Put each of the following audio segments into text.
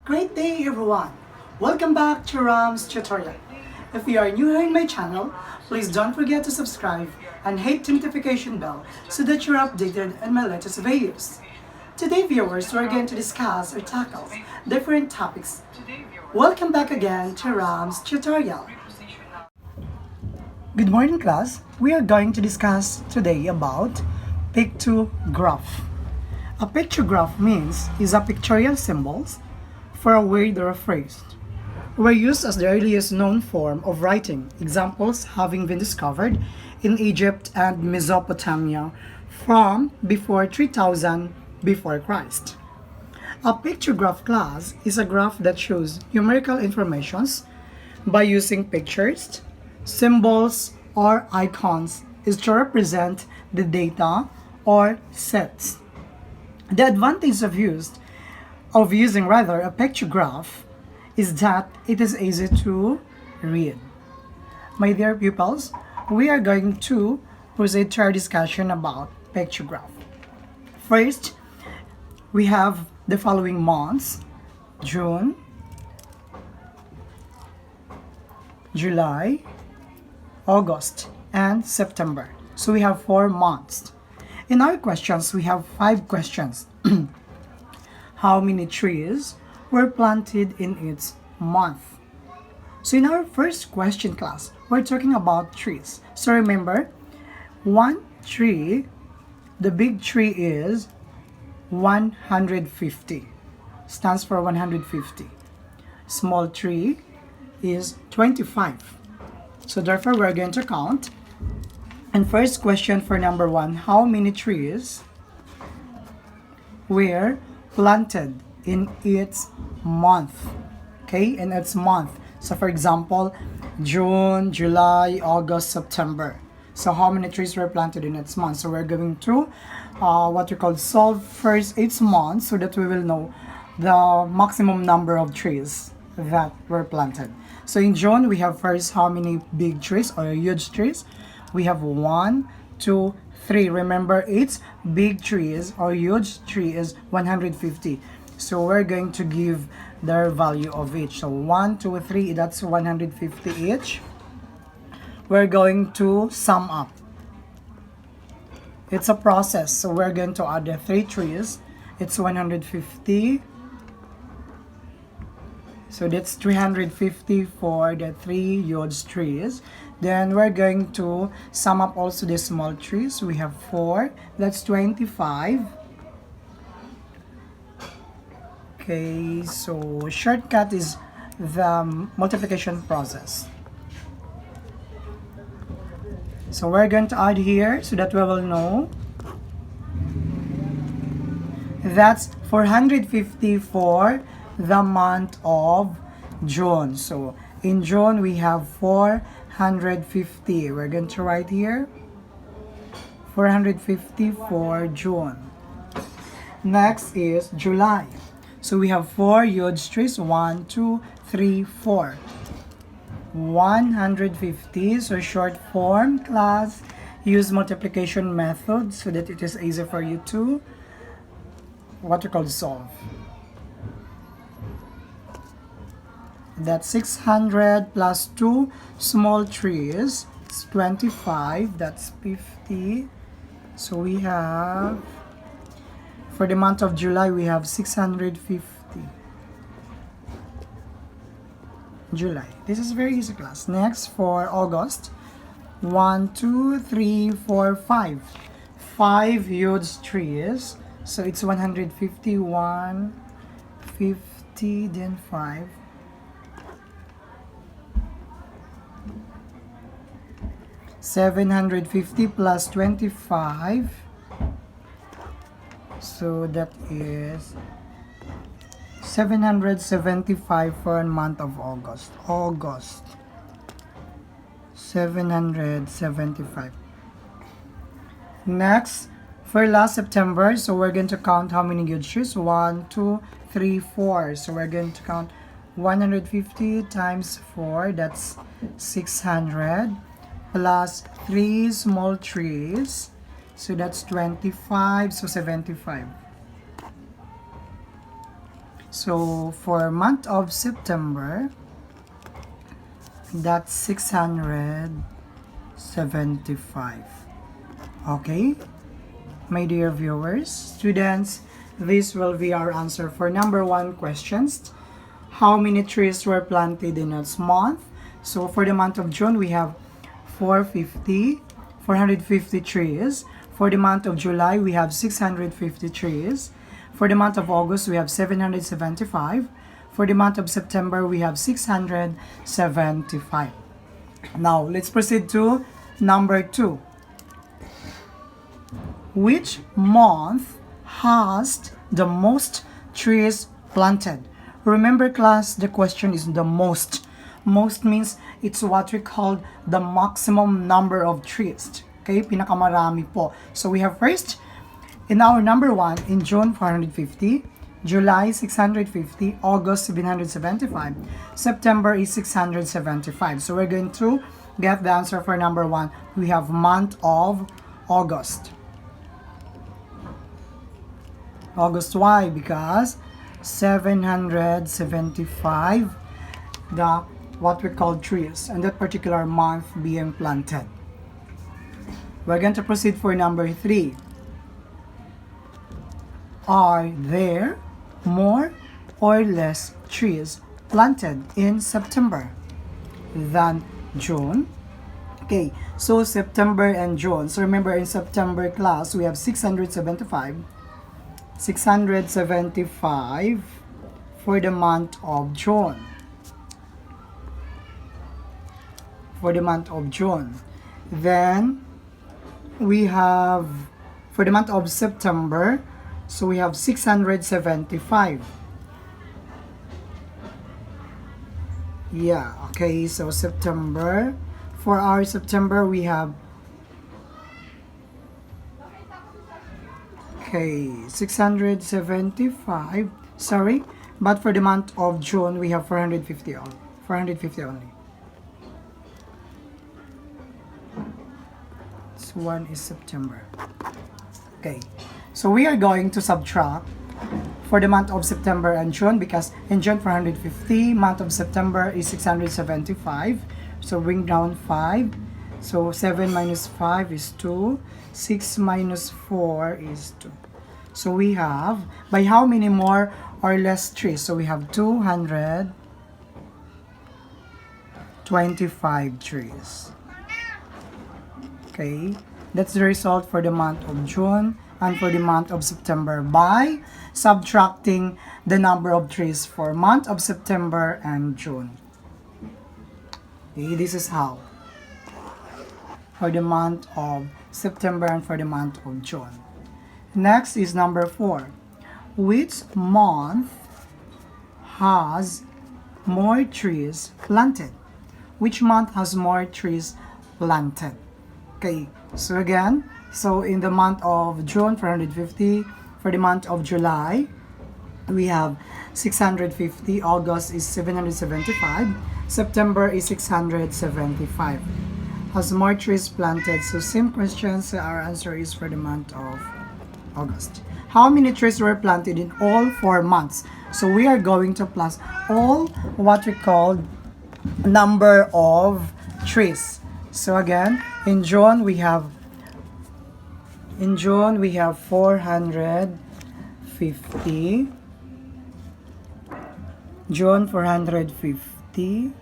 Great day everyone! Welcome back to Ramz tutorial. If you are new here in my channel, please don't forget to subscribe and hit the notification bell so that you're updated on my latest videos. Today viewers, we're going to discuss or tackle different topics. Welcome back again to Ramz tutorial. Good morning class. We are going to discuss today about pictograph. A pictograph means is a pictorial symbols for a word or a phrase. Were used as the earliest known form of writing, examples having been discovered in Egypt and Mesopotamia from before 3000 before Christ. A pictograph class is a graph that shows numerical informations by using pictures, symbols, or icons is to represent the data or sets. The advantage of using a pictograph is that it is easy to read. My dear pupils, we are going to proceed to our discussion about pictograph. First, we have the following months: June, July, August, and September. So we have 4 months. In our questions, we have 5 questions. How many trees were planted in each month? So in our first question class, we're talking about trees. So remember, one tree, the big tree is 150, stands for 150. Small tree is 25. So therefore, we're going to count. And first question for number 1, how many trees were planted in its month? Okay, in its month. So for example, June, July, August, September. So how many trees were planted in its month? So we're going to what we call solve first each month so that we will know the maximum number of trees that were planted. So in June, we have first how many big trees or huge trees? We have 1, 2, 3. Remember, each big trees or huge tree is 150. So we're going to give their value of each. So 1, 2, 3, that's 150 each. We're going to sum up. It's a process. So we're going to add the 3 trees. It's 150. So that's 350 for the 3 huge trees. Then we're going to sum up also the small trees. We have 4. That's 25. Okay, so shortcut is the multiplication process. So we're going to add here so that we will know. That's 450 for the month of June. So in June, we have 450. We're going to write here 450 for June. Next is July. So we have 4 huge trees. 1, 2, 3, 4. 150. So short form class, use multiplication method so that it is easy for you to what we call solve. That's 600 plus 2 small trees. It's 25. That's 50. So we have, for the month of July, we have 650. July. This is very easy class. Next, for August, 1, 2, 3, 4, 5. 5 huge trees. So it's 150, 150, then 5. 750 plus 25, so that is 775 for a month of August. 775. Next, for last September, so we're going to count how many huge trees. 1, 2, 3, 4. So we're going to count 150 times 4, that's 600. Plus 3 small trees, so that's 25, so 75. So for month of September, that's 675. Okay, my dear viewers, students, this will be our answer for number 1 questions. How many trees were planted in this month? So for the month of June, we have 450 trees. For the month of July, we have 650 trees. For the month of August, we have 775. For the month of September, we have 675. Now, let's proceed to number 2. Which month has the most trees planted? Remember, class, the question is the most. Most means it's what we call the maximum number of trees. Okay, pinakamarami po. So we have first, in our number 1, in June, 450. July, 650. August, 775. September is 675. So we're going to get the answer for number 1. We have month of August. August, why? Because 775 the what we call trees and that particular month being planted. We're going to proceed for number 3. Are there more or less trees planted in September than June? Okay, so September and June. So remember, in September, class, we have 675 for the month of June. For the month of June. Then we have for the month of September, so we have 675. Yeah, okay, so September. For our September, we have 675. Sorry, but for the month of June, we have 450 only. 450 only. This one is September. Okay, so we are going to subtract for the month of September and June, because in June 450, month of September is 675. So bring down 5. So 7 minus 5 is 2. 6 minus 4 is 2. So we have, by how many more or less trees? So we have 225 trees. Okay, that's the result for the month of June and for the month of September by subtracting the number of trees for month of September and June. Okay, this is how for the month of September and for the month of June. Next is number 4. Which month has more trees planted? Which month has more trees planted? Okay, so again, so in the month of June, 450. For the month of July, we have 650. August is 775. September is 675. Has more trees planted? So same question, so our answer is for the month of August. How many trees were planted in all 4 months? So we are going to plus all what we call number of trees. So again, in June we have 450. June 450.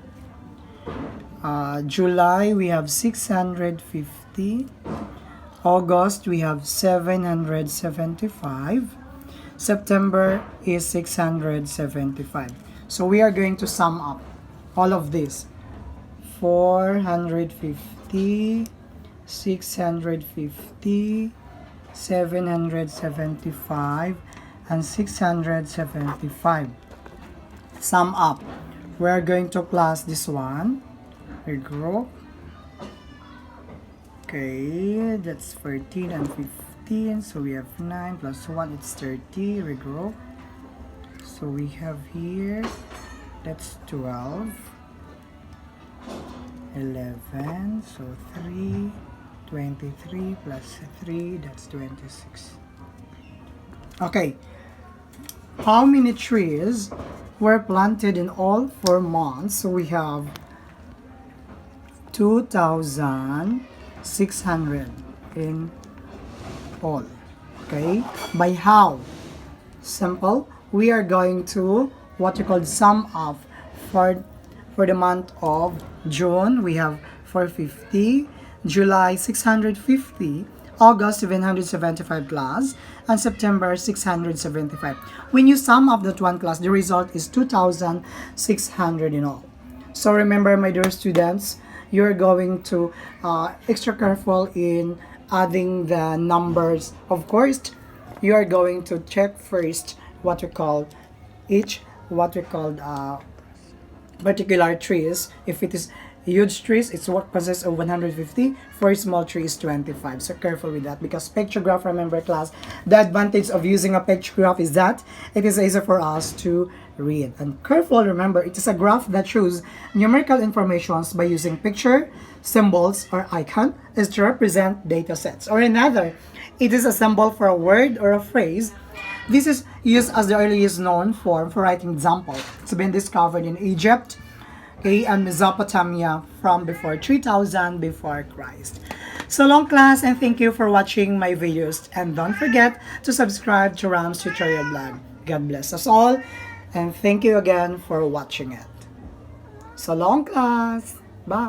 July we have 650. August we have 775. September is 675. So we are going to sum up all of this. 450, 650, 775, and 675. Sum up. We are going to plus this one. Regroup. Okay, that's 14 and 15. So we have 9 plus 1, it's 30. Regroup. So we have here, that's 12. 11, so 3, 23 plus 3, that's 26. Okay, how many trees were planted in all 4 months? So we have 2,600 in all. Okay, by how? Simple. We are going to what you call sum up for the month of June. We have 450, July 650, August 775 class, and September 675. When you sum up that one class, the result is 2,600 in all. So remember, my dear students, you're going to extra careful in adding the numbers. Of course, you are going to check first what we call each what we call particular trees. If it is huge trees, it's what consists of 150. For small trees, 25. So careful with that, because pictograph, remember class, the advantage of using a pictograph is that it is easy for us to read. And careful, remember, it is a graph that shows numerical informations by using picture, symbols, or icon is to represent data sets. Or another, it is a symbol for a word or a phrase. This is used as the earliest known form for writing example. It's been discovered in Egypt, and Mesopotamia from before 3000 before Christ. So long class, and thank you for watching my videos, and don't forget to subscribe to Ramz tutorial blog. God bless us all, and thank you again for watching it. So long class.